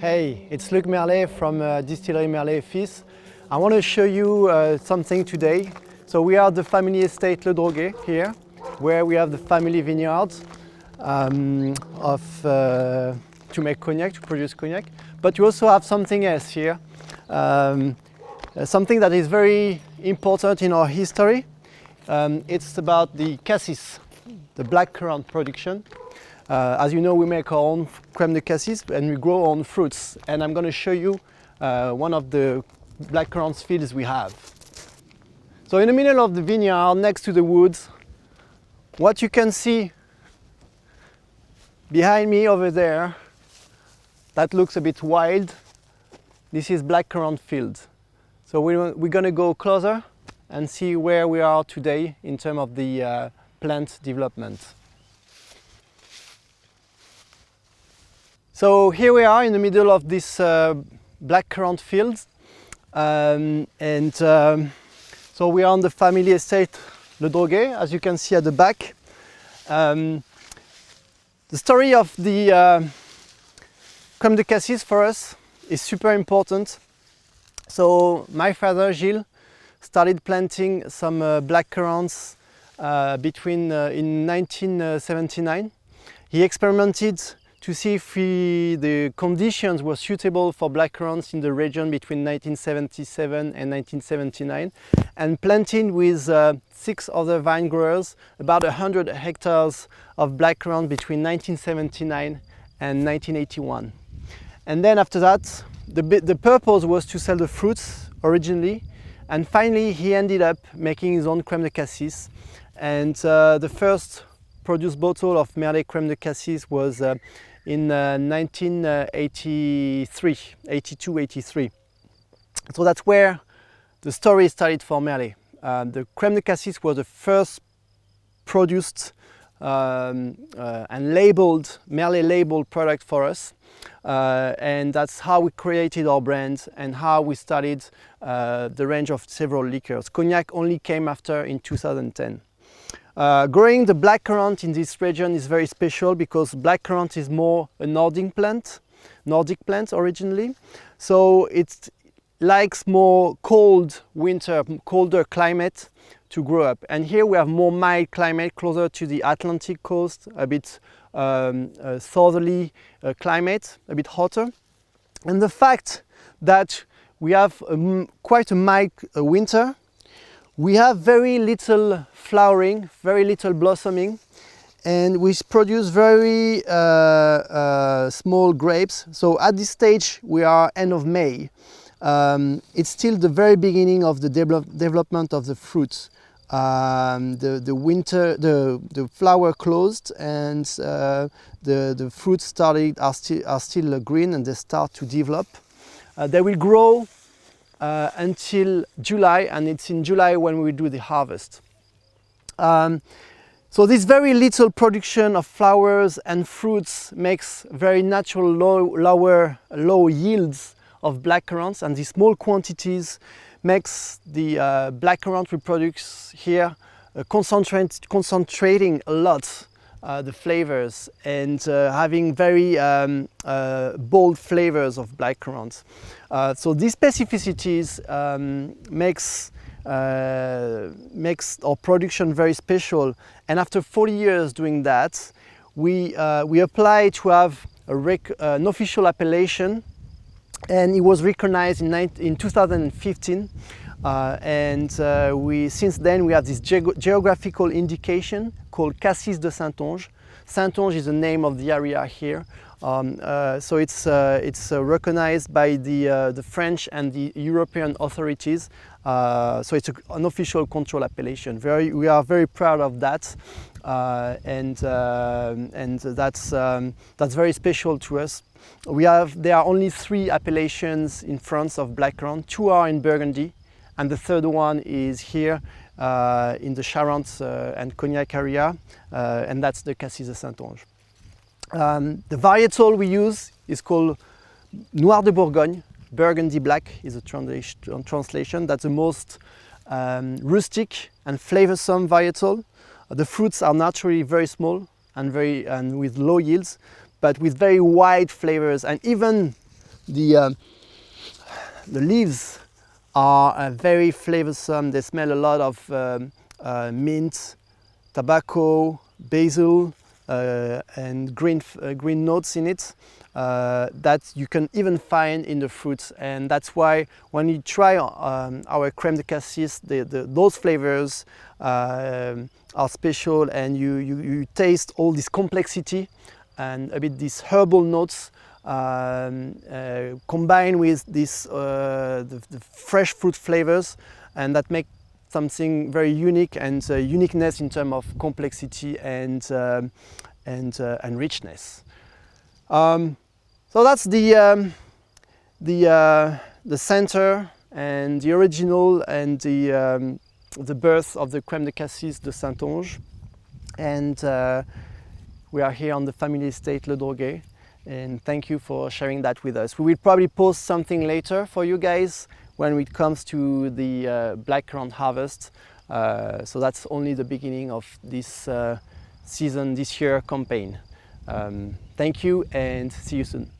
Hey, it's Luc Merlet from distillery Merlet Fils. I want to show you something today. So we are the family estate Le Droguet here, where we have the family vineyards to make cognac, to produce cognac. But we also have something else here, something that is very important in our history. It's about the cassis, the blackcurrant production. As you know, we make our own crème de cassis and we grow our own fruits. And I'm going to show you one of the blackcurrant fields we have. So in the middle of the vineyard, next to the woods, what you can see behind me over there, that looks a bit wild, this is blackcurrant field. So we're going to go closer and see where we are today in terms of the plant development. So here we are in the middle of this blackcurrant field, so we are on the family estate Le Droguet, as you can see at the back. The story of the crème de cassis for us is super important. So my father Gilles started planting some blackcurrants in 1979. He experimented to see if the conditions were suitable for blackcurrants in the region between 1977 and 1979, and planted with 6 other vine growers about 100 hectares of blackcurrant between 1979 and 1981. And then after that, the purpose was to sell the fruits originally, and finally he ended up making his own crème de cassis. And the first produced bottle of Merlet crème de cassis was in 1982-83. So that's where the story started for Merlet. The crème de cassis was the first produced and labeled, Merlet labeled product for us. And that's how we created our brand and how we started the range of several liqueurs. Cognac only came after in 2010. Growing the blackcurrant in this region is very special because blackcurrant is more a Nordic plant originally. So it likes more cold winter, colder climate to grow up. And here we have more mild climate, closer to the Atlantic coast, a bit southerly climate, a bit hotter. And the fact that we have quite a mild winter, we have very little flowering, very little blossoming, and we produce very small grapes. So at this stage, we are end of May. It's still the very beginning of the development of the fruits. The flower closed and the fruits are still green and they start to develop. They will grow until July, and it's in July when we do the harvest. So this very little production of flowers and fruits makes very natural low yields of blackcurrants, and these small quantities makes the blackcurrant we produce here concentrating a lot the flavors and having very bold flavors of blackcurrants. So these specificities makes our production very special. And after 40 years doing that, we apply to have an official appellation, and it was recognized in 2015. Since then we have this geographical indication called Cassis de Saintonge. Saintonge is the name of the area here. So it's recognized by the French and the European authorities. So it's an official control appellation. We are very proud of that, and that's very special to us. There are only 3 appellations in France of blackcurrant. 2 are in Burgundy, and the third one is here in the Charente and Cognac area, and that's the Cassis de Saintonge. The varietal we use is called Noir de Bourgogne. Burgundy black is a translation. That's the most rustic and flavorsome varietal. The fruits are naturally very small and with low yields, but with very wide flavors and even The leaves are very flavorsome. They smell a lot of mint, tobacco, basil, and green notes in it that you can even find in the fruits. And that's why when you try our crème de cassis, those flavors are special, and you taste all this complexity and a bit these herbal notes combined with this the fresh fruit flavors, and that make something very unique, and uniqueness in terms of complexity and richness. So that's the center and the original and the birth of the crème de cassis de Saintonge, and we are here on the family estate Le Droguet, and thank you for sharing that with us. We will probably post something later for you guys when it comes to the blackcurrant harvest. So that's only the beginning of this season, this year campaign. Thank you, and see you soon.